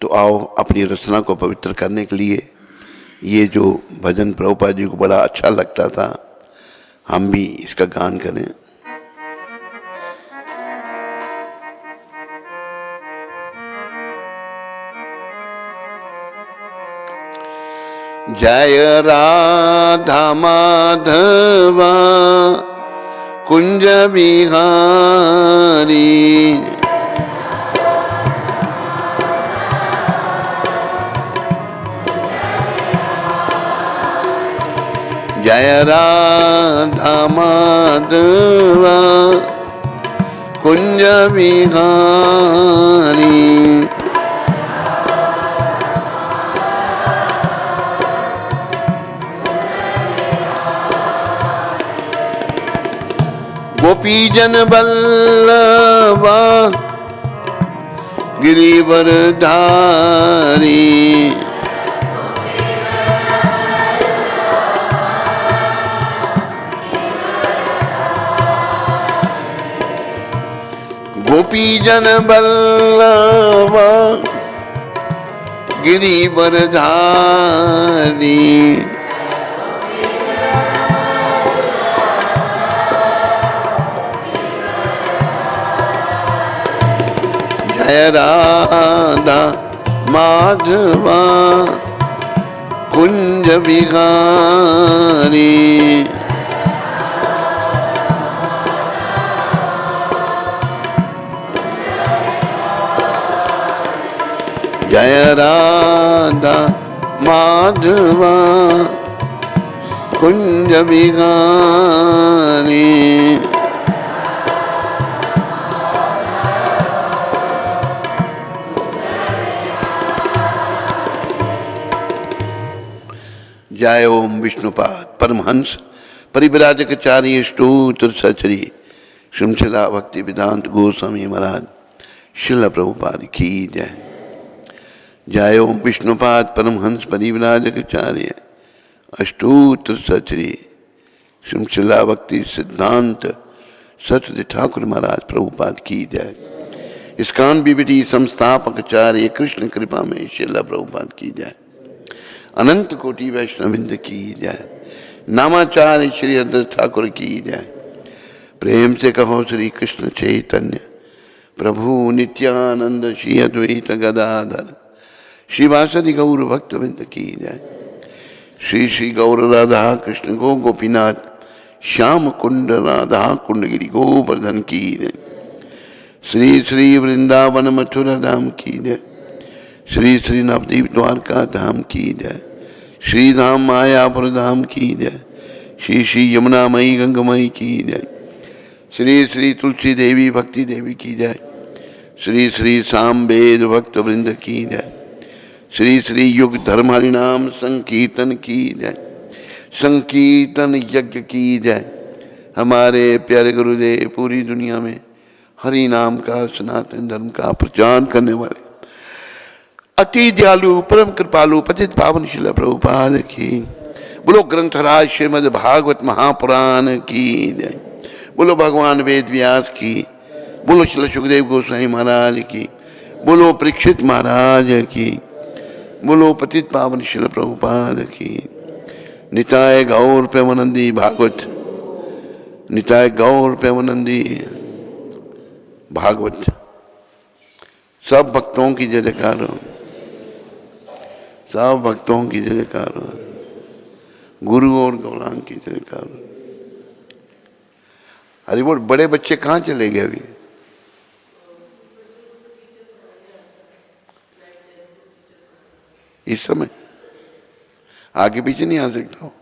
तो आओ अपनी रचना को पवित्र करने के लिए ये जो भजन प्रभुपाद जी को बड़ा अच्छा लगता था, हम भी इसका गान करें। जय राधा माधवा कुंज बिहारी, जय राधा माधवा कुंज बिहारी, गोपीजन बल्लभा गिरिवरधारी, गोपीजन बल्लभा गिरिवरधारी, जय राधा माधवा कुंज बिहारी, जय राधा माधवा कुंज बिहारी, जय ओम विष्णुपाद परमहंस परिव्राजकाचार्य स्तोत्र सचरी श्रीमशिला भक्ति वेदांत गोस्वामी महाराज शिल प्रभुपाद की जय। जय ओम विष्णुपाद परमहंस परिव्राजकाचार्य अष्टोत्र सचरी श्रीमशिला भक्ति सिद्धांत सचदेव ठाकुर महाराज प्रभुपाद की जय। इस्कॉन बीबीटी संस्थापक आचार्य कृष्ण कृपा में शिला प्रभुपाद की जय। अनंत कोटि वैष्णविंद की जय। नामाचार्य श्री अद्वैत ठाकुर की जय। प्रेम से कहो श्री कृष्ण चैतन्य प्रभु नित्यानंद श्री अद्वैत गदाधर श्रीवासदि गौर भक्तविंद की जय। श्री श्री गौर राधा कृष्ण गो गोपीनाथ श्याम कुंड राधा कुंड गिरी गोवर्धन की जय। श्री श्री वृंदावन मथुरा धाम की जय। श्री श्री नवदीप द्वारका धाम की जय। श्री धाम मायापुर धाम की जय। श्री श्री यमुना मई गंगमई की जय। श्री श्री तुलसी देवी भक्ति देवी की जय। श्री श्री सामवेद भक्त वृंद की जय। श्री श्री युग धर्म हरिनाम संकीर्तन की जय। संकीर्तन यज्ञ की जय। हमारे प्यारे गुरुदेव पूरी दुनिया में हरि नाम का सनातन धर्म का प्रचार करने वाले अति दयालु परम कृपालु पतित पावन शिला प्रभुपाद की। बोलो ग्रंथराज श्रीमद् भागवत महापुराण की जय। बोलो भगवान वेद व्यास की। बोलो श्री सुखदेव गोस्वामी महाराज की। बोलो परीक्षित महाराज की। बोलो पतित पावन शिला प्रभुपाद की। निताय गौर प्रेमानंदी भागवत। निताय गौर प्रेमानंदी भागवत। सब भक्तों की जय जयकार हो। सब भक्तों की जय जयकार हो। गुरु और गौरांग की जय जयकार हो। अरे वो बड़े बच्चे कहाँ चले गए अभी? इस समय आगे पीछे नहीं आ सकता हो।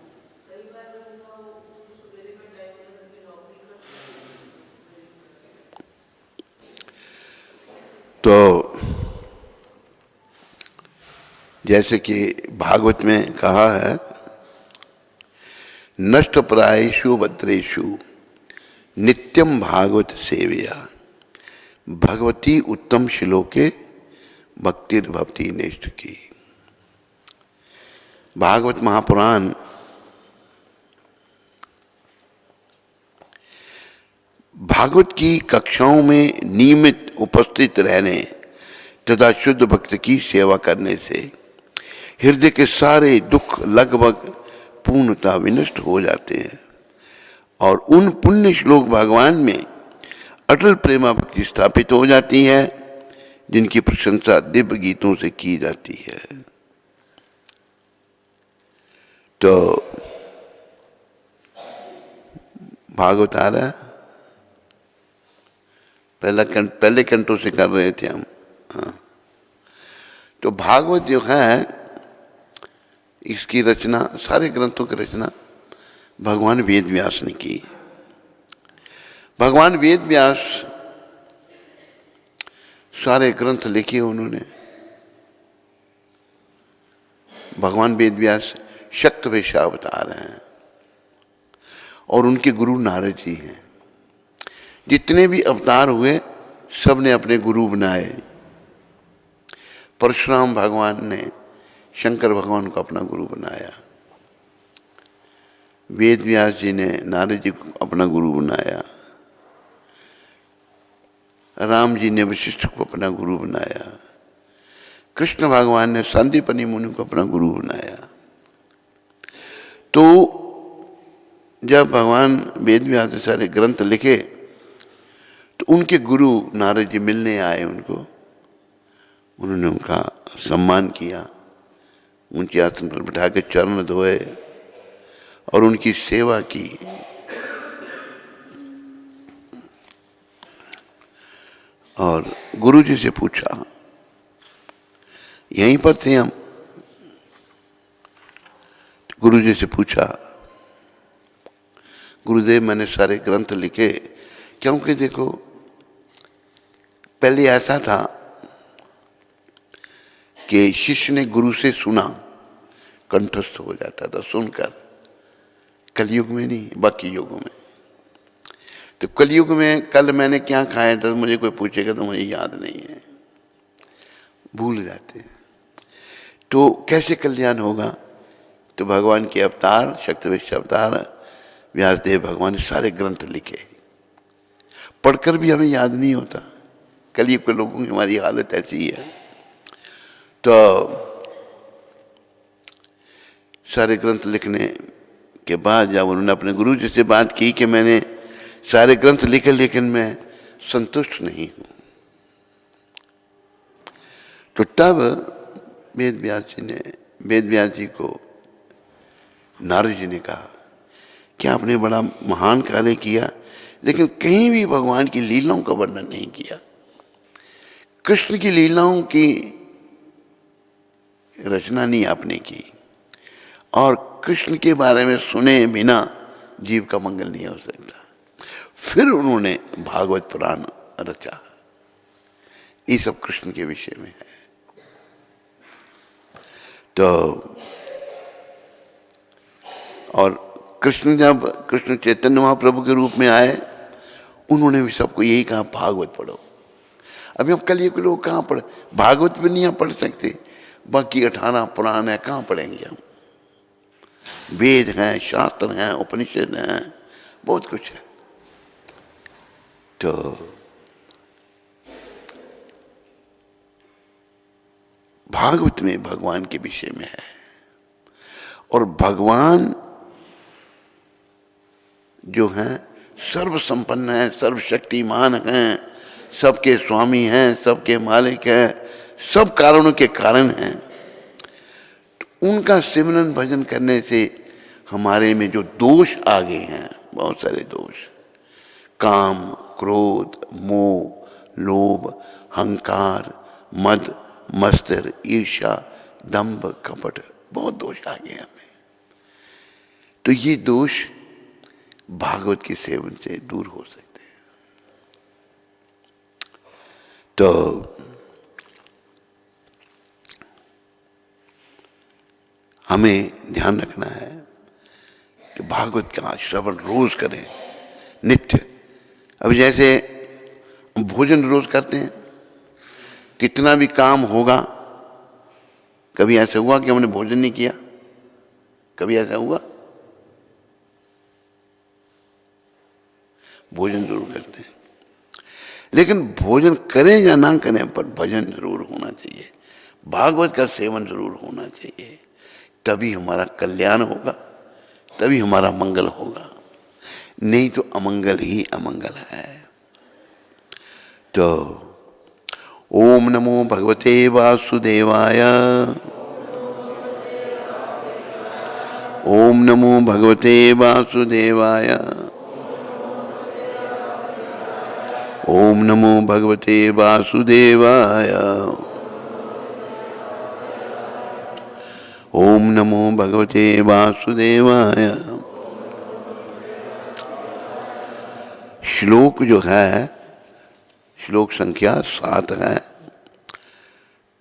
तो जैसे कि भागवत में कहा है, नष्ट प्रायेषु भद्रेषु नित्यम भागवत सेवया भगवती उत्तम श्लोके भक्तिर्भवती नेष्ठ की। भागवत महापुराण भागवत की कक्षाओं में नियमित उपस्थित रहने तथा शुद्ध भक्त की सेवा करने से हृदय के सारे दुख लगभग पूर्णतः विनष्ट हो जाते हैं और उन पुण्य श्लोक भगवान में अटल प्रेमा भक्ति स्थापित हो जाती है जिनकी प्रशंसा दिव्य गीतों से की जाती है। तो भागवत आ रहा है, पहले कंठों से कर रहे थे हम। हाँ, तो भागवत जो है इसकी रचना, सारे ग्रंथों की रचना भगवान वेद व्यास ने की। भगवान वेद व्यास सारे ग्रंथ लिखे उन्होंने। भगवान वेद व्यास शक्तवेशावतार हैं और उनके गुरु नारद जी हैं। जितने भी अवतार हुए सब ने अपने गुरु बनाए। परशुराम भगवान ने शंकर भगवान को अपना गुरु बनाया, वेद व्यास जी ने नारद जी को अपना गुरु बनाया, राम जी ने वशिष्ठ को अपना गुरु बनाया, कृष्ण भगवान ने सांदीपनि मुनि को अपना गुरु बनाया। तो जब भगवान वेद व्यास ने सारे ग्रंथ लिखे तो उनके गुरु नारद जी मिलने आए उनको। उन्होंने उनका सम्मान किया, ऊंचे आसन पर बैठा के चरण धोए और उनकी सेवा की। और गुरु जी से पूछा, यहीं पर थे हम, गुरु जी से पूछा, गुरुदेव मैंने सारे ग्रंथ लिखे, क्योंकि देखो पहले ऐसा था कि शिष्य ने गुरु से सुना, कंठस्थ हो जाता था सुनकर। कलयुग में नहीं, बाकी युगों में। तो कलयुग में कल मैंने क्या खाया था मुझे कोई पूछेगा तो मुझे याद नहीं है, भूल जाते हैं। तो कैसे कल्याण होगा? तो भगवान के अवतार, शक्तिवेश अवतार व्यासदेव भगवान ने सारे ग्रंथ लिखे, पढ़कर भी हमें याद नहीं होता। कलयुग के लोगों की हमारी हालत ऐसी है। तो सारे ग्रंथ लिखने के बाद जब उन्होंने अपने गुरु जी से बात की कि मैंने सारे ग्रंथ लिखे लेकिन मैं संतुष्ट नहीं हूं, तो तब वेद व्यास जी को नारद जी ने कहा कि आपने बड़ा महान कार्य किया लेकिन कहीं भी भगवान की लीलाओं का वर्णन नहीं किया। कृष्ण की लीलाओं की रचना नहीं आपने की और कृष्ण के बारे में सुने बिना जीव का मंगल नहीं हो सकता। फिर उन्होंने भागवत पुराण रचा। ये सब कृष्ण के विषय में है। तो और जब कृष्ण चैतन्य महाप्रभु के रूप में आए, उन्होंने भी सबको यही कहा, भागवत पढ़ो। अभी हम कल ये लोग कहाँ पढ़े, भागवत भी नहीं हम पढ़ सकते, बाकी 18 पुराण है, कहाँ पढ़ेंगे हम? वेद हैं, शास्त्र हैं, उपनिषद हैं, बहुत कुछ है। तो भागवत में भगवान के विषय में है और भगवान जो हैं सर्व संपन्न है, सर्वशक्तिमान हैं, सबके स्वामी हैं, सबके मालिक हैं, सब कारणों के कारण हैं। तो उनका सिमरन भजन करने से हमारे में जो दोष आ गए हैं, बहुत सारे दोष, काम, क्रोध, मोह, लोभ, अहंकार, मद, मत्सर, ईर्ष्या, दंभ, कपट, बहुत दोष आ गए हमें। तो ये दोष भागवत के सेवन से दूर हो सकते हैं। तो हमें ध्यान रखना है कि भागवत का श्रवण रोज करें, नित्य। अब जैसे भोजन रोज करते हैं, कितना भी काम होगा, कभी ऐसा हुआ कि हमने भोजन नहीं किया? कभी ऐसा हुआ? भोजन जरूर करते हैं। लेकिन भोजन करें या ना करें पर भजन जरूर होना चाहिए, भागवत का सेवन जरूर होना चाहिए। तभी हमारा कल्याण होगा, तभी हमारा मंगल होगा, नहीं तो अमंगल ही अमंगल है। तो ओम नमो भगवते वासुदेवाय, ओम नमो भगवते वासुदेवाय, ओम नमो भगवते वासुदेवाय, ओम नमो भगवते वासुदेवाय। श्लोक जो है, श्लोक संख्या 7 है,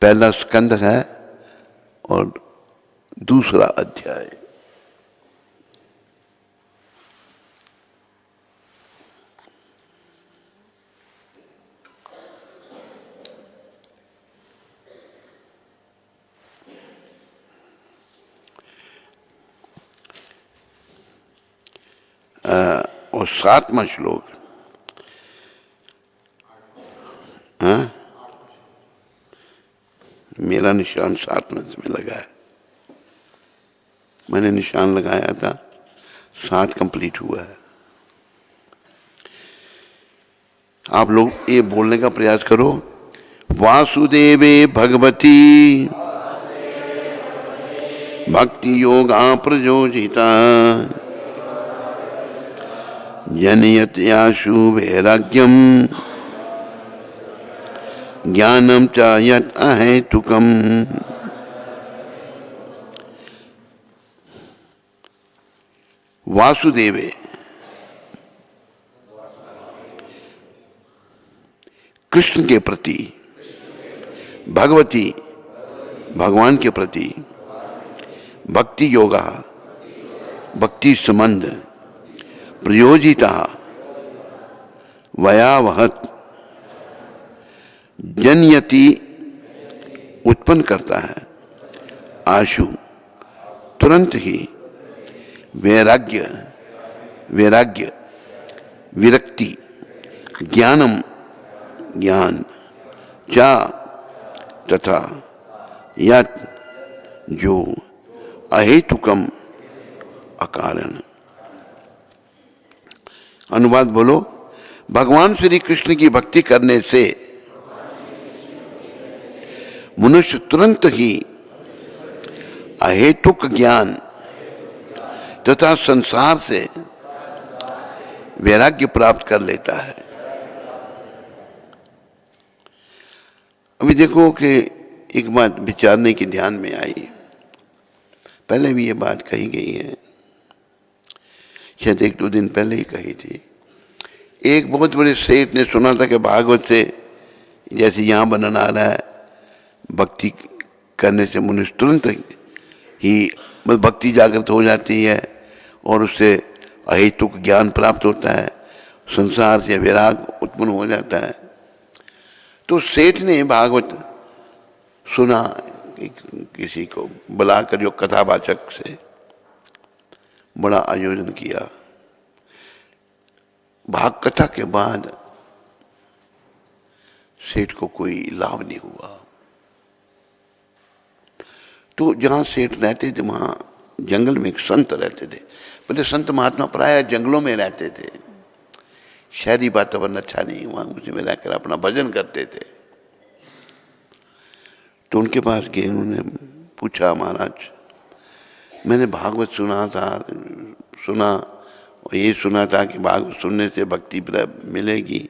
पहला स्कंद है और दूसरा अध्याय। और 7वां श्लोक, हाँ, मेरा निशान 7वें में लगा है, मैंने निशान लगाया था 7 कंप्लीट हुआ है। आप लोग ये बोलने का प्रयास करो, वासुदेवे भगवती भक्ति योगा प्रयोजिता जनयत्याशु वैराग्यम ज्ञानम च यत् अहेतुकम। वासुदेवे कृष्ण के प्रति, भगवती भगवान के प्रति, भक्ति योगा भक्ति संबंध, प्रयोजिता वयावहत जनयति उत्पन्न करता है, आशु तुरंत ही, वैराग्य वैराग्य विरक्ति, ज्ञानम ज्ञान, चा तथा यत जो, अहेतुकम अकारण। अनुवाद बोलो, भगवान श्री कृष्ण की भक्ति करने से मनुष्य तुरंत ही अहेतुक ज्ञान तथा संसार से वैराग्य प्राप्त कर लेता है। अभी देखो कि एक बात विचारने की ध्यान में आई, पहले भी ये बात कही गई है, शायद 1-2 दिन पहले ही कही थी। एक बहुत बड़े सेठ ने सुना था कि भागवत से जैसे यहाँ वर्णन आ रहा है, भक्ति करने से मनुष्य तुरंत ही भक्ति जागृत हो जाती है और उससे अहेतुक ज्ञान प्राप्त होता है, संसार से वैराग उत्पन्न हो जाता है। तो सेठ ने भागवत सुना, किसी को बुलाकर जो कथावाचक से बड़ा आयोजन किया। भाग कथा के बाद सेठ को कोई लाभ नहीं हुआ। तो जहां सेठ रहते थे वहां जंगल में एक संत रहते थे। पहले संत महात्मा प्राय जंगलों में रहते थे, शहरी वातावरण अच्छा नहीं, वहां उसमें रहकर अपना भजन करते थे। तो उनके पास गए, उन्होंने पूछा, महाराज मैंने भागवत सुना और ये सुना था कि भागवत सुनने से भक्ति मिलेगी,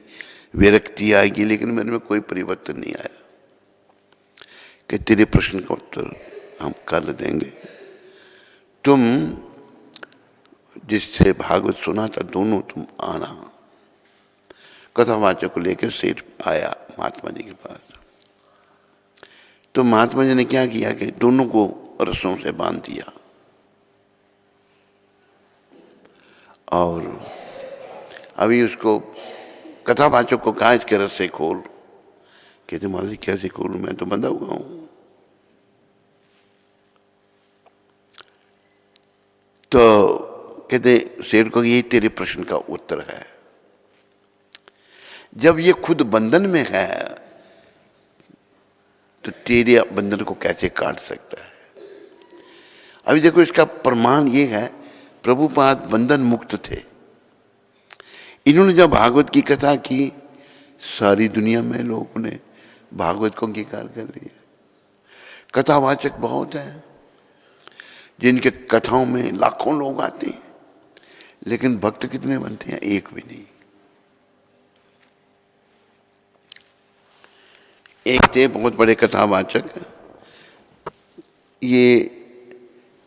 विरक्ति आएगी, लेकिन मेरे में कोई परिवर्तन नहीं आया। कि तेरे प्रश्न का उत्तर हम कर देंगे, तुम जिससे भागवत सुना था दोनों तुम आना। कथावाचक को लेकर सेठ आया महात्मा जी के पास। तो महात्मा जी ने क्या किया कि दोनों को रस्सों से बांध दिया और अभी उसको कथावाचक को कहा इसके रस्से खोल। कहते महाराज कैसे खोलूं, मैं तो बंधा हुआ हूं। तो कहते सेठ को यही तेरे प्रश्न का उत्तर है। जब ये खुद बंधन में है तो तेरे बंधन को कैसे काट सकता है? अभी देखो, इसका प्रमाण ये है, प्रभुपाद बंधन मुक्त थे। इन्होंने जब भागवत की कथा की, सारी दुनिया में लोगों ने भागवत को अंगीकार कर लिया। कथावाचक बहुत हैं जिनके कथाओं में लाखों लोग आते हैं, लेकिन भक्त कितने बनते हैं? एक भी नहीं। एक थे बहुत बड़े कथावाचक, ये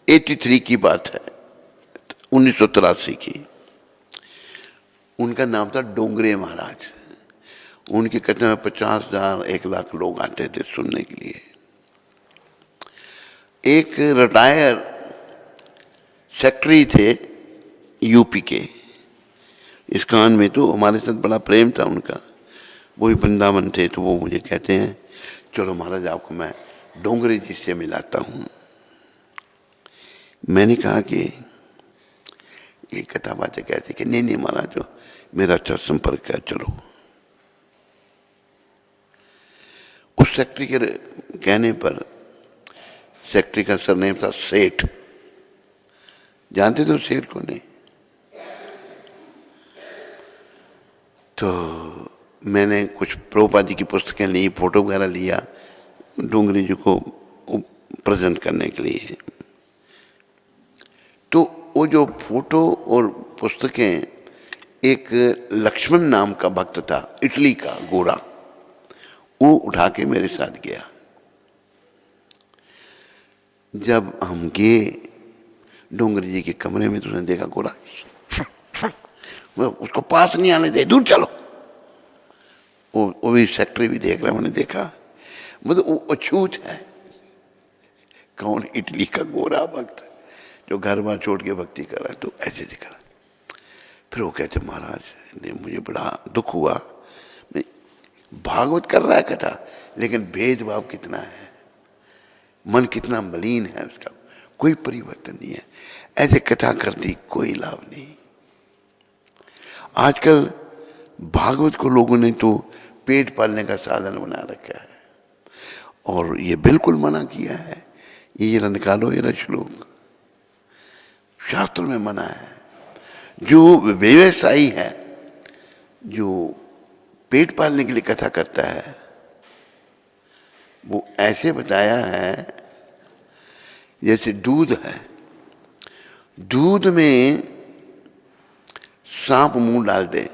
83 की बात है, 1983 की। उनका नाम था डोंगरे महाराज। उनकी कथा में 50,000 1,00,000 लोग आते थे सुनने के लिए। एक रिटायर सेक्रेटरी थे यूपी के, इस कान में तो हमारे साथ बड़ा प्रेम था उनका, वही वृंदावन थे। तो वो मुझे कहते हैं, चलो महाराज आपको मैं डोंगरे जी से मिलाता हूँ। मैंने कहा कि ये कथावाचक कहते कि नहीं नहीं महाराज, जो मेरा अच्छा संपर्क है, चलो। उस सेक्रेटरी के कहने पर, सेक्रेटरी का सरनेम था सेठ। जानते थे उस सेठ को? नहीं। तो मैंने कुछ प्रभुपाद जी की पुस्तकें ली, फोटो वगैरह लिया डोंगरे जी को प्रेजेंट करने के लिए। तो वो जो फोटो और पुस्तकें, एक लक्ष्मण नाम का भक्त था, इटली का गोरा, वो उठा के मेरे साथ गया। जब हम गए डोंगरे जी के कमरे में, तो उसने देखा गोरा, उसको पास नहीं आने दे, दूर चलो। वो भी सेक्रेटरी भी देख रहा, मैंने देखा, मतलब वो अछूत है। कौन? इटली का गोरा भक्त जो घर बार छोड़ के भक्ति कर रहा है, तो ऐसे दिख रहा। फिर वो कहते, महाराज ने मुझे बड़ा दुख हुआ, भागवत कर रहा है कथा, लेकिन भेदभाव कितना है, मन कितना मलिन है उसका, कोई परिवर्तन नहीं है। ऐसे कथा करती कोई लाभ नहीं। आजकल भागवत को लोगों ने तो पेट पालने का साधन बना रखा है, और ये बिल्कुल मना किया है। ये निकालो, ये श्लोक शास्त्र में मना है। जो व्यवसायी है, जो पेट पालने के लिए कथा करता है, वो ऐसे बताया है जैसे दूध है, दूध में सांप मुंह डाल दे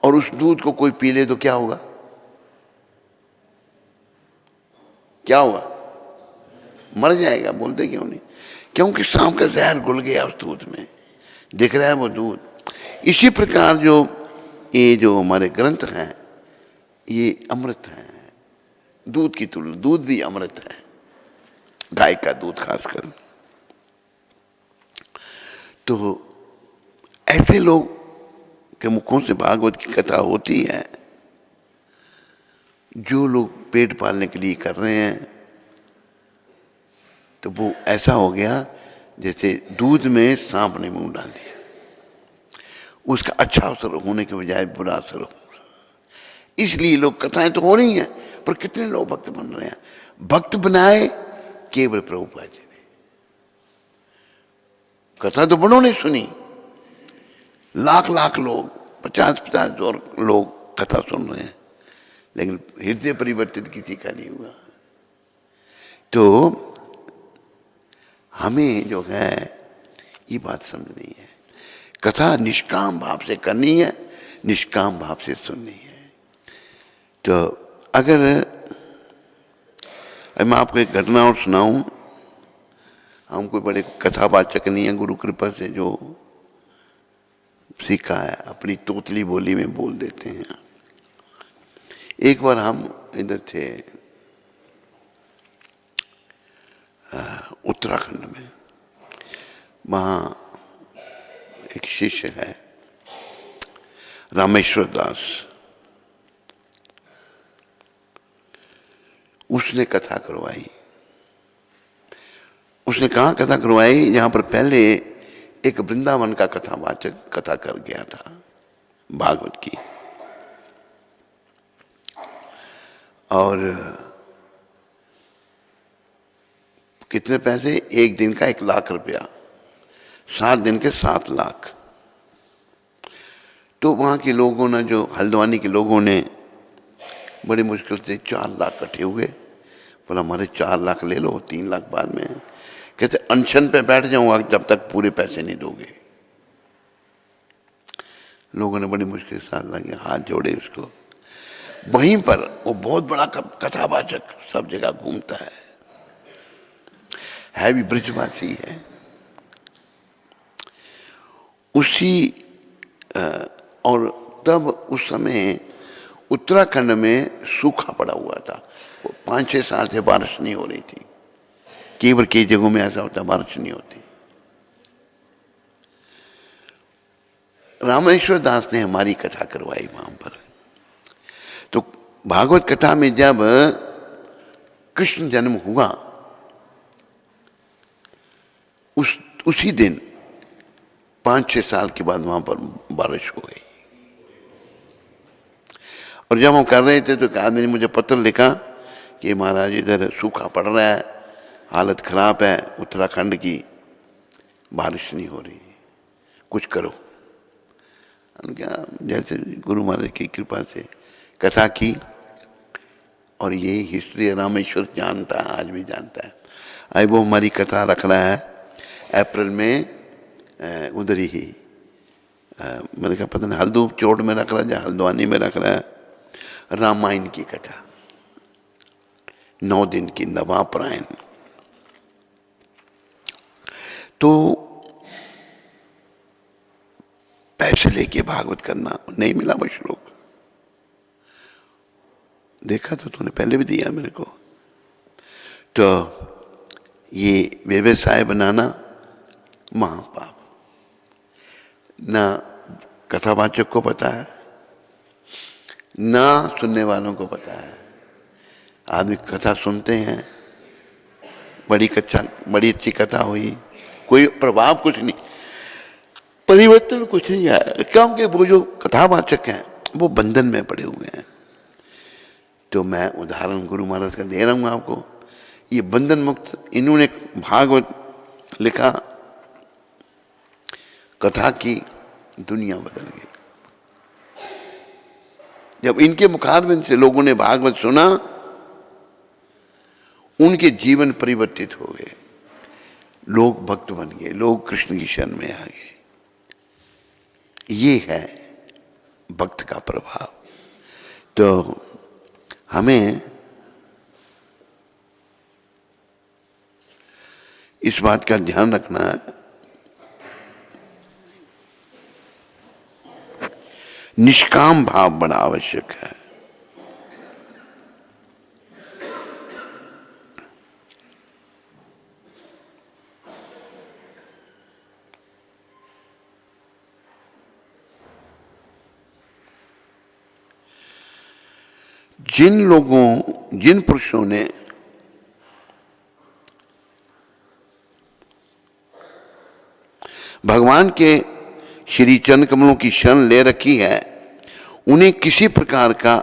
और उस दूध को कोई पी ले तो क्या होगा? क्या होगा? मर जाएगा। बोलते क्यों नहीं? क्योंकि सांप का जहर घुल गया उस दूध में, दिख रहा है वो दूध। इसी प्रकार जो ये जो हमारे ग्रंथ हैं, ये अमृत है, दूध की तुलना, दूध भी अमृत है, गाय का दूध खासकर। तो ऐसे लोग के मुखों से भागवत की कथा होती है, जो लोग पेट पालने के लिए कर रहे हैं, तो वो ऐसा हो गया जैसे दूध में सांप ने मुंह डाल दिया। उसका अच्छा असर होने के बजाय बुरा असर हो। इसलिए लोग, कथाएं तो हो रही हैं, पर कितने लोग भक्त बन रहे हैं? भक्त बनाए केवल प्रभुपाद जी ने। कथा तो बड़ों ने सुनी, लाख लाख लोग, 50,000 लोग कथा सुन रहे हैं, लेकिन हृदय परिवर्तित किसी का नहीं हुआ। तो हमें जो है ये बात समझनी है, कथा निष्काम भाव से करनी है, निष्काम भाव से सुननी है। तो अगर मैं आपको एक घटना और सुनाऊं, हम कोई बड़े कथावाचक नहीं है, गुरु कृपा से जो सीखा है अपनी तोतली बोली में बोल देते हैं। एक बार हम इधर थे उत्तराखंड में, वहाँ एक शिष्य है रामेश्वर दास, उसने कथा करवाई। उसने कहाँ कथा करवाई? जहाँ पर पहले एक वृंदावन का कथावाचक कथा कर गया था, भागवत की। और कितने पैसे? एक दिन का 1,00,000 रुपया, 7 दिन के 7 लाख। तो वहाँ के लोगों ने, जो हल्द्वानी के लोगों ने बड़ी मुश्किल से 4 लाख इकट्ठे हुए। बोला हमारे 4 लाख ले लो, 3 लाख बाद में। कहते अनशन पे बैठ जाऊंगा जब तक पूरे पैसे नहीं दोगे। लोगों ने बड़ी मुश्किल से 7 लाख हाथ जोड़े उसको। वहीं पर वो बहुत बड़ा कथावाचक सब जगह घूमता है भी ब्रजवासी है। उसी और तब उस समय उत्तराखंड में सूखा पड़ा हुआ था। 5-6 साल से बारिश नहीं हो रही थी। केवल कई जगहों में ऐसा होता, बारिश नहीं होती। रामेश्वर दास ने हमारी कथा करवाई वहां पर। तो भागवत कथा में जब कृष्ण जन्म हुआ, उसी दिन 5-6 साल के बाद वहां पर बारिश हो गई। और जब हम कर रहे थे तो एक आदमी ने मुझे पत्र लिखा कि महाराज इधर सूखा पड़ रहा है, हालत खराब है उत्तराखंड की, बारिश नहीं हो रही, कुछ करो। क्या जैसे गुरु महाराज की कृपा से कथा की। और ये हिस्ट्री रामेश्वर जानता है, आज भी जानता है। आज वो हमारी कथा रख रहा है अप्रैल में, उधर ही मैंने कहा पता नहीं हल्दू चोट में रख रहा है या हल्द्वानी में रख रहा है, रामायण की कथा 9 दिन की नवापरायण। तो पैसे लेके भागवत करना नहीं मिला वो श्लोक। देखा तो तूने पहले भी दिया मेरे को। तो ये व्यवसाय बनाना महापाप। ना कथावाचक को पता है, ना सुनने वालों को पता है। आदमी कथा सुनते हैं, बड़ी अच्छी कथा हुई, कोई प्रभाव कुछ नहीं, परिवर्तन कुछ नहीं आया, क्योंकि वो जो कथावाचक हैं वो बंधन में पड़े हुए हैं। तो मैं उदाहरण गुरु महाराज का दे रहा हूँ आपको। ये बंधन मुक्त, इन्होंने भागवत लिखा, कथा की, दुनिया बदल गई। जब इनके मुखारबिंद से लोगों ने भागवत सुना, उनके जीवन परिवर्तित हो गए, लोग भक्त बन गए, लोग कृष्ण की शरण में आ गए। ये है भक्त का प्रभाव। तो हमें इस बात का ध्यान रखना है, निष्काम भाव बड़ा आवश्यक है। जिन पुरुषों ने भगवान के श्री चरण कमलों की शरण ले रखी है, उन्हें किसी प्रकार का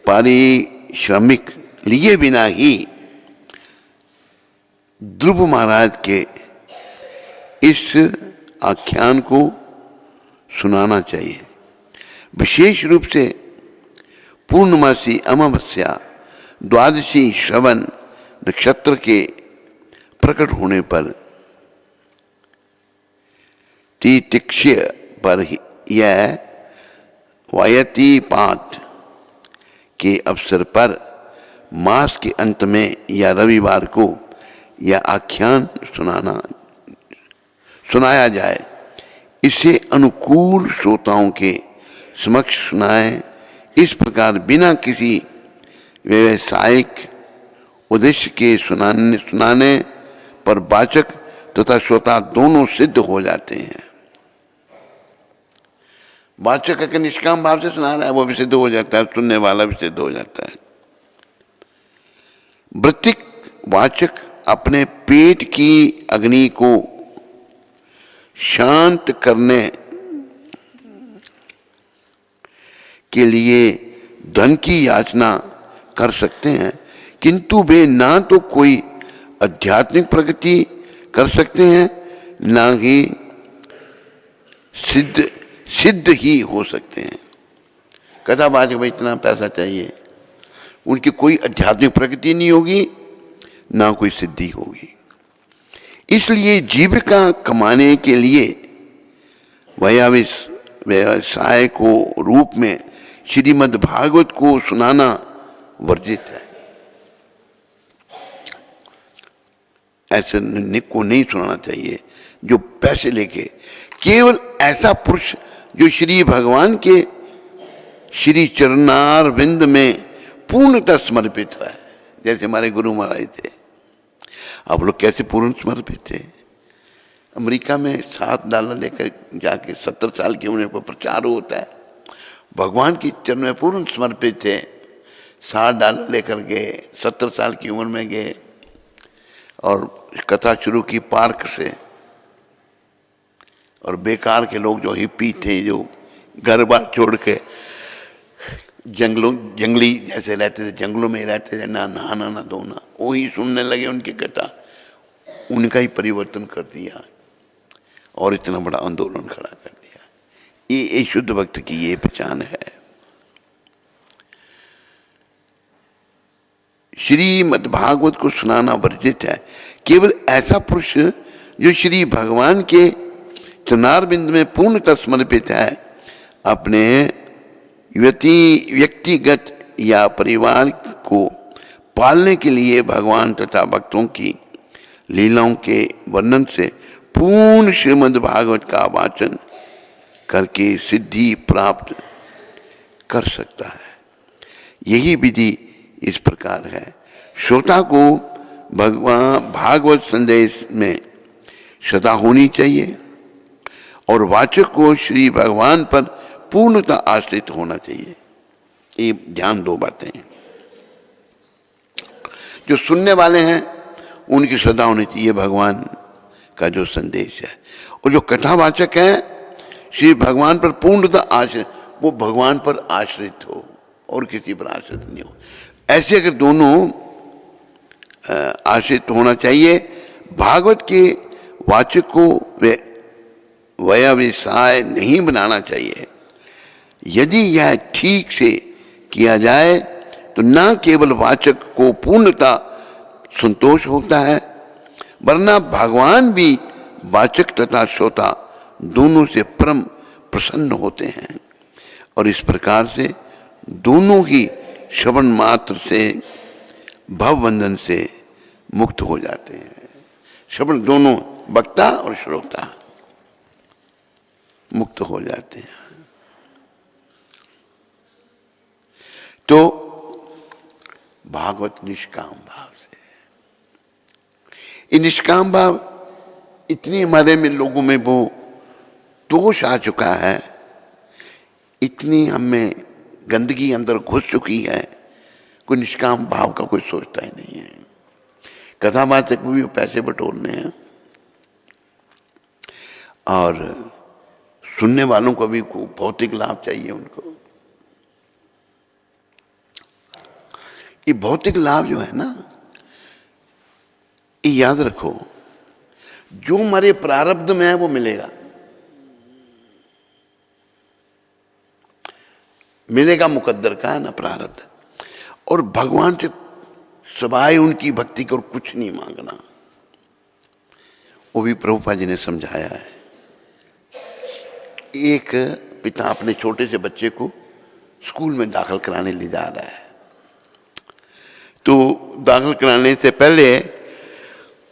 पारिश्रमिक लिए बिना ही ध्रुव महाराज के इस आख्यान को सुनाना चाहिए। विशेष रूप से पूर्णमासी अमावस्या, द्वादशी श्रवण नक्षत्र के प्रकट होने पर, तिथिक्ष्य पर यह वायती पाठ के अवसर पर मास के अंत में या रविवार को यह आख्यान सुनाया जाए। इसे अनुकूल श्रोताओं के समक्ष सुनाए। इस प्रकार बिना किसी व्यावसायिक उद्देश्य के सुनाने पर वाचक तथा श्रोता दोनों सिद्ध हो जाते हैं। वाचक अगर निष्काम भाव से सुना रहा है वो भी सिद्ध हो जाता है, सुनने वाला भी सिद्ध हो जाता है। वृत्तिक वाचक अपने पेट की अग्नि को शांत करने के लिए धन की याचना कर सकते हैं, किंतु वे ना तो कोई आध्यात्मिक प्रगति कर सकते हैं, ना ही सिद्ध ही हो सकते हैं। कथावाचक में इतना पैसा चाहिए, उनकी कोई आध्यात्मिक प्रगति नहीं होगी, ना कोई सिद्धि होगी। इसलिए जीविका कमाने के लिए व्यवसाय को रूप में श्रीमद् भागवत को सुनाना वर्जित है। ऐसे को नहीं सुनाना चाहिए जो पैसे लेके। केवल ऐसा पुरुष जो श्री भगवान के श्री चरणार विंद में पूर्णतः समर्पित है, जैसे हमारे गुरु महाराज थे। आप लोग कैसे पूर्ण समर्पित थे? अमेरिका में $7 लेकर जाके 70 साल की उम्र पर प्रचार होता है। भगवान की चरण में पूर्ण समर्पित थे, $7 लेकर गए, 70 साल की उम्र में गए और कथा शुरू की पार्क से। और बेकार के लोग जो हिप्पी थे, जो घर बार छोड़ के जंगली जैसे रहते थे, जंगलों में रहते थे, ना नहाना ना धोना, वही सुनने लगे उनकी कथा। उनका ही परिवर्तन कर दिया और इतना बड़ा आंदोलन खड़ा कर दिया। ये शुद्ध भक्त की ये पहचान है। श्रीमद् भागवत को सुनाना वर्जित है। केवल ऐसा पुरुष जो श्री भगवान के चरणार बिंद में पूर्णतः समर्पित है, अपने व्यक्तिगत या परिवार को पालने के लिए भगवान तथा भक्तों की लीलाओं के वर्णन से पूर्ण श्रीमद् भागवत का वाचन करके सिद्धि प्राप्त कर सकता है। यही विधि इस प्रकार है। श्रोता को भगवान भागवत संदेश में श्रद्धा होनी चाहिए और वाचक को श्री भगवान पर पूर्णतः आश्रित होना चाहिए। ये ध्यान दो बातें। जो सुनने वाले हैं उनकी श्रद्धा होनी चाहिए भगवान का जो संदेश है, और जो कथावाचक है श्री भगवान पर पूर्णतः आश्रित, वो भगवान पर आश्रित हो और किसी पर आश्रित नहीं हो। ऐसे अगर दोनों आश्रित होना चाहिए। भागवत के वाचक को व्यवसाय नहीं बनाना चाहिए। यदि यह ठीक से किया जाए तो न केवल वाचक को पूर्णतः संतोष होता है, वरना भगवान भी वाचक तथा श्रोता दोनों से परम प्रसन्न होते हैं और इस प्रकार से दोनों ही श्रवण मात्र से भवबंधन से मुक्त हो जाते हैं। श्रवण, दोनों वक्ता और श्रोता मुक्त हो जाते हैं। तो भागवत निष्काम भाव से, ये निष्काम भाव इतनी हमारे में लोगों में वो दोष आ चुका है, इतनी हमें गंदगी अंदर घुस चुकी है, कोई निष्काम भाव का कोई सोचता ही नहीं है। कथावाचक भी पैसे बटोरने हैं और सुनने वालों को भी भौतिक लाभ चाहिए उनको। ये भौतिक लाभ जो है ना, ये याद रखो, जो हमारे प्रारब्ध में है वो मिलेगा, मिलेगा मुकद्दर का है ना प्रारब्ध। और भगवान से सवाए उनकी भक्ति को कुछ नहीं मांगना। वो भी प्रभुपाद जी ने समझाया है। एक पिता अपने छोटे से बच्चे को स्कूल में दाखिल कराने ले जा रहा है, तो दाखिल कराने से पहले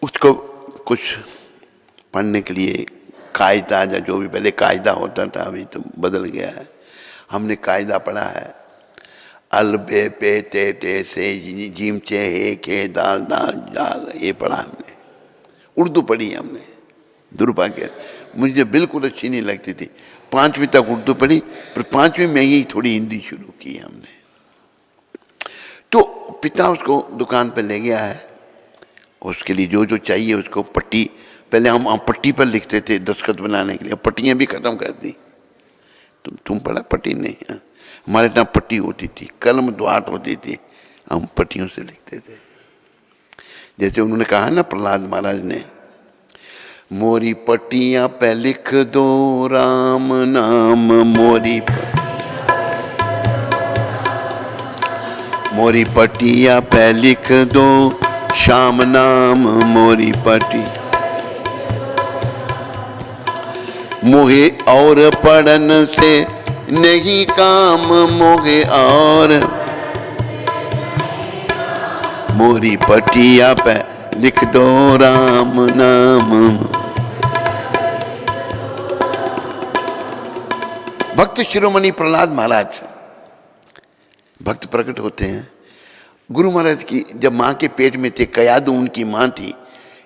उसको कुछ पढ़ने के लिए कायदा, या जो भी पहले कायदा होता था, अभी तो बदल गया है। हमने कायदा पढ़ा है, अल बे पे ते टे से जीम चे हे खे दाल दाल जाल, ये पढ़ा हमने। उर्दू पढ़ी हमने, दुर्भाग्य मुझे बिल्कुल अच्छी नहीं लगती थी। 5वीं तक उर्दू पढ़ी, फिर 5वीं में ही थोड़ी हिंदी शुरू की हमने। तो पिता उसको दुकान पर ले गया है, उसके लिए जो जो चाहिए उसको पट्टी, पहले हम पट्टी पर लिखते थे दस्तखत बनाने के लिए, पट्टियाँ भी ख़त्म कर दी। तुम पढ़ा पट्टी नहीं है, हमारे यहाँ पट्टी होती थी, कलम द्वाट होती थी, हम पट्टियों से लिखते थे। जैसे उन्होंने कहा ना प्रहलाद महाराज ने, मोरी पट्टियां पे लिख दो राम नाम, मोरी पट्टियां पे लिख दो श्याम नाम, मोरी पट्टी मोहे और पढ़न से नहीं काम, मोहे और मोरी पटिया पे लिख दो राम नाम। भक्त शिरोमणि प्रहलाद महाराज भक्त प्रकट होते हैं। गुरु महाराज की जब माँ के पेट में थे, कयादू उनकी माँ थी,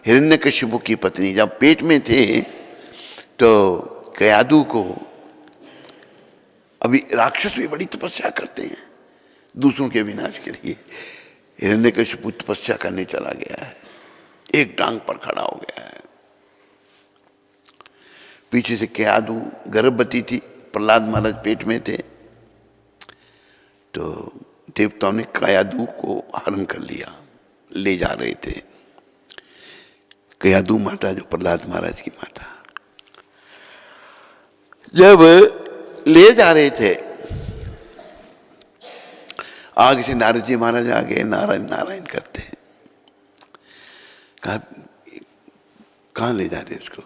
हिरण्यकशिपु की पत्नी, जब पेट में थे तो कयादू को, अभी राक्षस भी बड़ी तपस्या करते हैं दूसरों के विनाश के लिए, हिरण्यकशिपु तपस्या करने चला गया है, एक टांग पर खड़ा हो गया है। पीछे से कयादू गर्भवती थी, प्रहलाद महाराज पेट में थे, तो देवताओं ने कयादू को हरण कर लिया, ले जा रहे थे। कयादू माता जो प्रहलाद महाराज की माता, जब ले जा रहे थे आगे से नारद जी महाराज आ गए, नारायण नारायण करते हैं। कहाँ ले जा रहे इसको?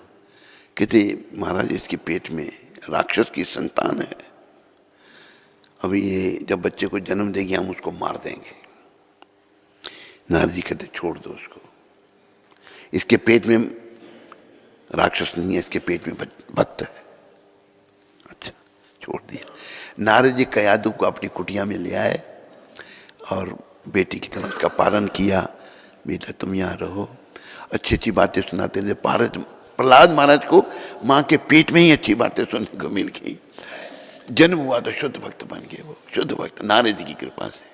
कहते महाराज इसके पेट में राक्षस की संतान है, अभी ये जब बच्चे को जन्म देगी हम उसको मार देंगे। नारद जी कहते छोड़ दो उसको, इसके पेट में राक्षस नहीं है, इसके पेट में भक्त है। अच्छा, छोड़ दिया। नारद जी कयादू को अपनी कुटिया में ले आए और बेटी की तरह उसका पालन किया, बेटा तुम यहाँ रहो, अच्छी अच्छी बातें सुनाते थे। प्रहलाद महाराज को माँ के पेट में ही अच्छी बातें सुनने को मिल गई, जन्म हुआ तो शुद्ध भक्त बन गए, वो शुद्ध भक्त नारद जी की कृपा से।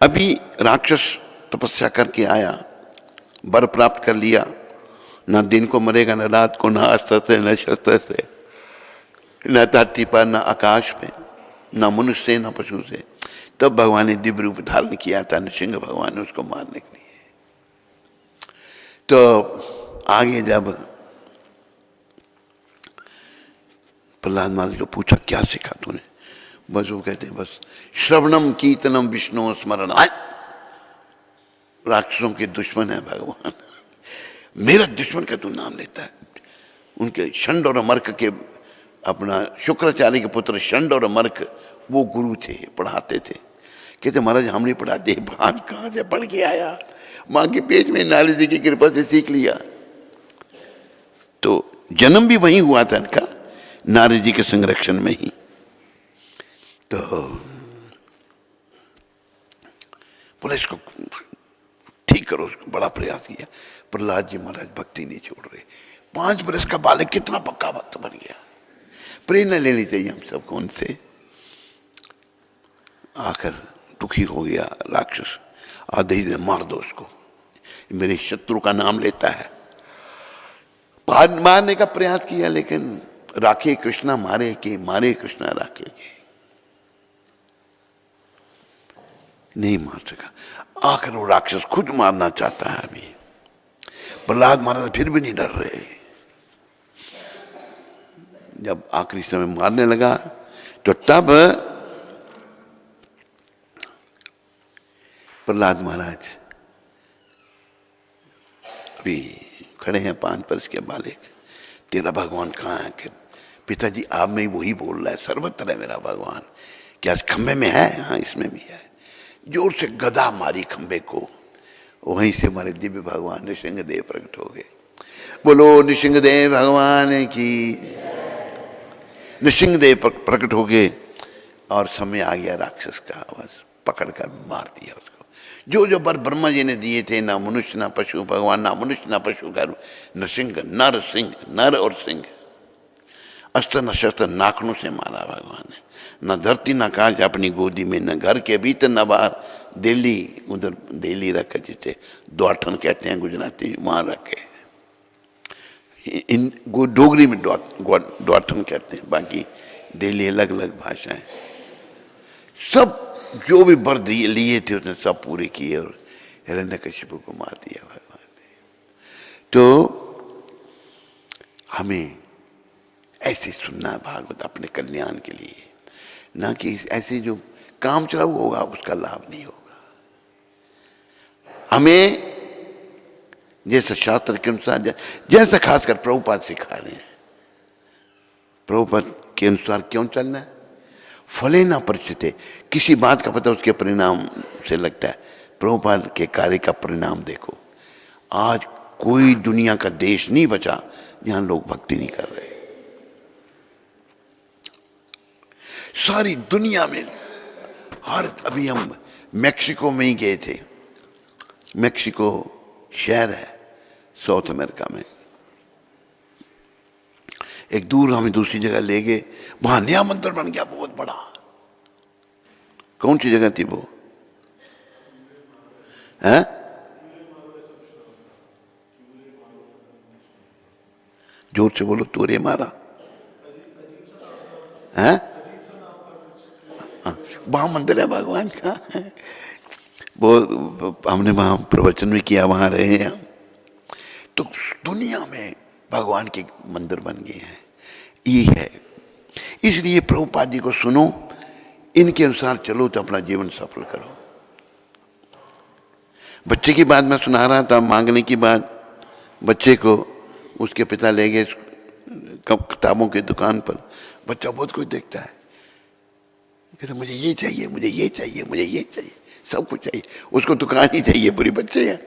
अभी राक्षस तपस्या करके आया, वर प्राप्त कर लिया, न दिन को मरेगा न रात को, न अस्त्र से न शस्त्र से, न धरती पर न आकाश पे, न मनुष्य से न पशु से। तब भगवान ने दिव्य रूप धारण किया था, नृसिंह भगवान ने उसको मारने के लिए। तो आगे जब प्रहलाद महाराज को पूछा क्या सीखा तूने, बस वो कहते हैं बस श्रवणम कीर्तनम विष्णु स्मरण। राक्षसों के दुश्मन है भगवान, मेरा दुश्मन का तू नाम लेता है। उनके षंड और मर्क के, अपना शुक्राचार्य के पुत्र षंड और मर्क वो गुरु थे, पढ़ाते थे। कहते महाराज हम नहीं पढ़ाते, भाग कहाँ से पढ़ के आया, माँ के पेट में नारद जी की कृपा से सीख लिया। तो जन्म भी वहीं हुआ था इनका, नारद जी के संरक्षण में ही। तो बोले इसको ठीक करो, उसको बड़ा प्रयास किया। प्रहलाद जी महाराज भक्ति नहीं छोड़ रहे। 5 वर्ष का बालक कितना पक्का भक्त बन गया। प्रेरणा लेनी चाहिए हम सबको उनसे। आकर दुखी हो गया राक्षस, आधे ही मार दो उसको, मेरे शत्रु का नाम लेता है। मारने का प्रयास किया, लेकिन राखे कृष्णा मारे के, मारे कृष्णा राखे के, नहीं मार सका। आखिर वो राक्षस खुद मारना चाहता है। अभी प्रहलाद महाराज फिर भी नहीं डर रहे। जब आखिरी समय मारने लगा तो तब प्रहलाद महाराज अभी खड़े हैं, 5 वर्ष के बालक, तेरा भगवान कहाँ है? कि पिताजी आप में वही बोल रहा है, सर्वत्र है मेरा भगवान। क्या खंबे में है? हाँ इसमें भी है। जोर से गदा मारी खंबे को, वहीं से हमारे दिव्य भगवान नृसिंहदेव प्रकट हो गए। बोलो नृसिंहदेव भगवान की। नृसिंहदेव प्रकट हो गए और समय आ गया राक्षस का, बस पकड़ कर मार दिया उसको। जो जो वर ब्रह्मा जी ने दिए थे, ना मनुष्य ना पशु, भगवान ना मनुष्य ना पशु का नृसिंह, नर सिंह, नर और सिंह, अस्त्र न शस्त्र नाखनों से मारा भगवान ने। न धरती न काज अपनी गोदी में, न घर के भीतर न बाहर, दिल्ली उधर दिल्ली रखा, जिसे द्वाठन कहते हैं गुजराती, वहां रखे। इन डोगरी में डॉटन कहते हैं, बाकी दिल्ली अलग अलग भाषाएं। सब जो भी वर लिए थे उसने सब पूरे किए और हिरण्यकशिपु को मार दिया भगवान ने। तो हमें ऐसे सुनना है भागवत अपने कल्याण के लिए, ना कि ऐसे जो काम चालू होगा उसका लाभ नहीं होगा। हमें जैसा शास्त्र के अनुसार, जैसा खासकर प्रभुपाद सिखा रहे हैं, प्रभुपाद के अनुसार क्यों चलना है। फले ना परिचित, किसी बात का पता उसके परिणाम से लगता है। प्रभुपाद के कार्य का परिणाम देखो, आज कोई दुनिया का देश नहीं बचा जहां लोग भक्ति नहीं कर रहे। सारी दुनिया में अभी हम मेक्सिको में ही गए थे। मेक्सिको शहर है साउथ अमेरिका में, एक दूर हमें दूसरी जगह ले गए, वहां नया मंदिर बन गया बहुत बड़ा। कौन सी जगह थी वो है? जोर से बोलो, तूरे मारा है? वहां मंदिर है भगवान का। वो हमने वहां प्रवचन भी किया, वहां रहे हम। तो दुनिया में भगवान के मंदिर बन गए हैं, ये है। इसलिए प्रभुपाद जी को सुनो, इनके अनुसार चलो तो अपना जीवन सफल करो। बच्चे की बात मैं सुना रहा था, मांगने की बात। बच्चे को उसके पिता ले गए किताबों की दुकान पर। बच्चा बहुत कुछ देखता है, कहता मुझे ये चाहिए, मुझे ये चाहिए, मुझे ये चाहिए, सब कुछ चाहिए। उसको दुकान ही चाहिए, पूरी बच्चे हैं।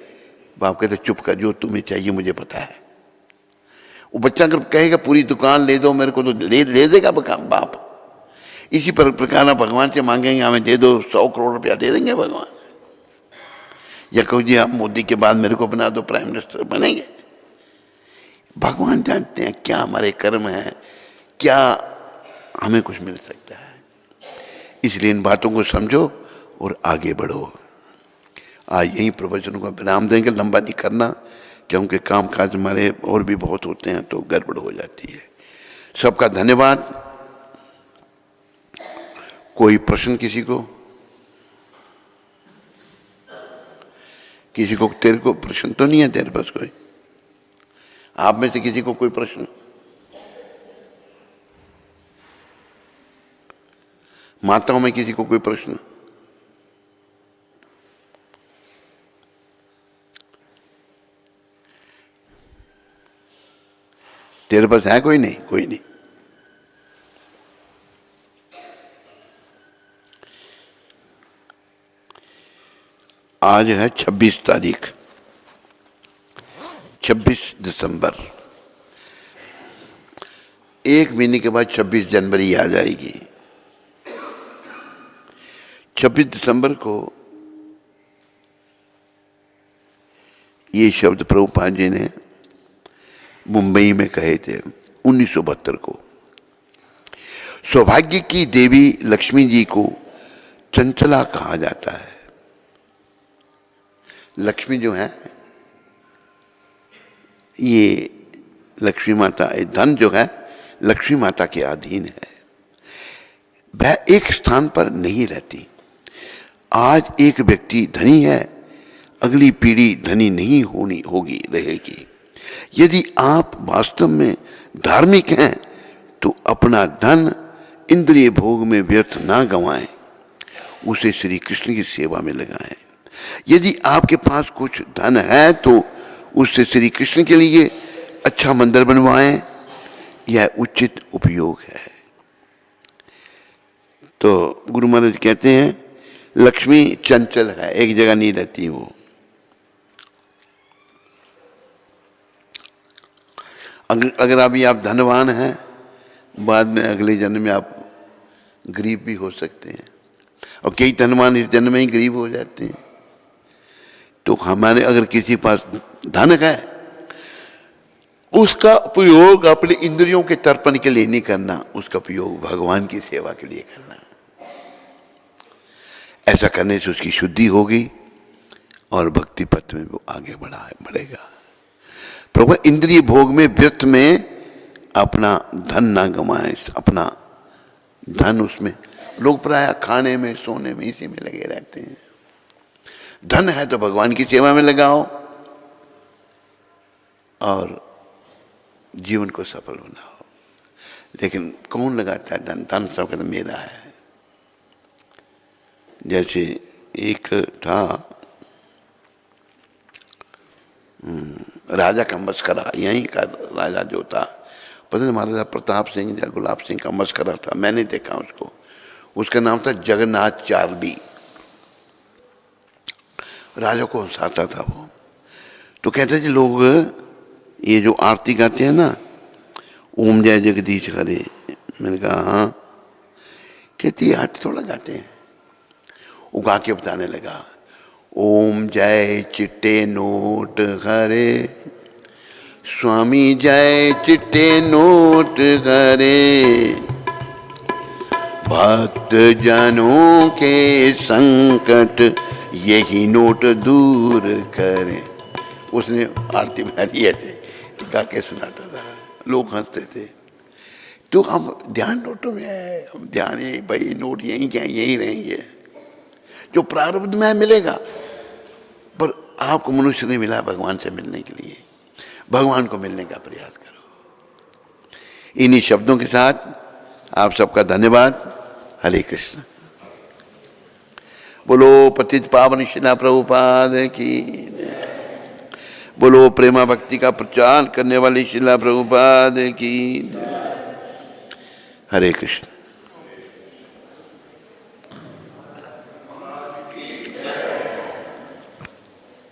बाप कहते चुप कर, जो तुम्हें चाहिए मुझे पता है। वो बच्चा अगर कहेगा पूरी दुकान ले दो मेरे को, तो ले देगा बाप। इसी प्रकार भगवान से मांगेंगे हमें दे दो 100 करोड़ रुपया, दे देंगे भगवान। या कहो जी आप मोदी के बाद मेरे को बना दो प्राइम मिनिस्टर, बनेंगे। भगवान जानते हैं क्या हमारे कर्म है, क्या हमें कुछ मिल सकता है। इसलिए इन बातों को समझो और आगे बढ़ो। आज यही प्रवचनों का विराम देंगे, लंबा नहीं करना, क्योंकि काम काज हमारे और भी बहुत होते हैं तो गड़बड़ हो जाती है। सबका धन्यवाद। कोई प्रश्न किसी को? किसी को? तेरे को प्रश्न तो नहीं है तेरे पास कोई? आप में से किसी को कोई प्रश्न? माताओं में किसी को कोई प्रश्न? तेरे पास है कोई? नहीं, कोई नहीं। आज है 26 तारीख, 26 दिसंबर। एक महीने के बाद 26 जनवरी आ जाएगी। 26 दिसंबर को ये शब्द प्रभुपाद जी ने मुंबई में कहे थे 1972 को। सौभाग्य की देवी लक्ष्मी जी को चंचला कहा जाता है। लक्ष्मी जो है, ये लक्ष्मी माता, धन जो है लक्ष्मी माता के अधीन है। वह एक स्थान पर नहीं रहती। आज एक व्यक्ति धनी है, अगली पीढ़ी धनी नहीं होगी रहेगी। यदि आप वास्तव में धार्मिक हैं तो अपना धन इंद्रिय भोग में व्यर्थ ना गंवाएं, उसे श्री कृष्ण की सेवा में लगाएं। यदि आपके पास कुछ धन है तो उससे श्री कृष्ण के लिए अच्छा मंदिर बनवाएं, यह उचित उपयोग है। तो गुरु महाराज कहते हैं लक्ष्मी चंचल है, एक जगह नहीं रहती वो। अगर अभी आप धनवान हैं, बाद में अगले जन्म में आप गरीब भी हो सकते हैं, और कई धनवान इस जन्म में ही गरीब हो जाते हैं। तो हमारे अगर किसी पास धन है, उसका उपयोग अपने इंद्रियों के तर्पण के लिए नहीं करना, उसका उपयोग भगवान की सेवा के लिए करना। ऐसा करने से उसकी शुद्धि होगी और भक्ति पथ में वो आगे बढ़ेगा। प्रभु इंद्रिय भोग में व्यर्थ में अपना धन ना गंवाए, अपना धन उसमें। लोग प्राय खाने में सोने में इसी में लगे रहते हैं। धन है तो भगवान की सेवा में लगाओ और जीवन को सफल बनाओ। लेकिन कौन लगाता है धन? धन सब कहता मेरा है। जैसे एक था राजा का मस्करा, यहीं का राजा जो था, पता नहीं महाराजा प्रताप सिंह या गुलाब सिंह का मस्करा था, मैंने देखा उसको। उसका नाम था जगन्नाथ चार्ली। राजा को हंसाता था वो। तो कहते थे लोग ये जो आरती गाते हैं ना, ओम जय जगदीश हरे, मैंने कहा हाँ। कहती आरती थोड़ा गाते हैं। वो गा के बताने लगा, ओम जय चिट्टे नोट हरे, स्वामी जय चिट्टे नोट हरे, भक्त जनों के संकट यही नोट दूर करे। उसने आरती बना दी ऐसे गा के सुनाता था, लोग हंसते थे। तो अब ध्यान नोटों में है, हम ध्यान यही भाई, नोट यही क्या यही रहेंगे। जो प्रारब्ध में मिलेगा, पर आपको मनुष्य नहीं मिला भगवान से मिलने के लिए, भगवान को मिलने का प्रयास करो। इन्हीं शब्दों के साथ आप सबका धन्यवाद। हरे कृष्ण। बोलो पतित पावन शिला प्रभुपाद की, बोलो प्रेमा भक्ति का प्रचार करने वाली शिला प्रभुपाद की। हरे कृष्ण।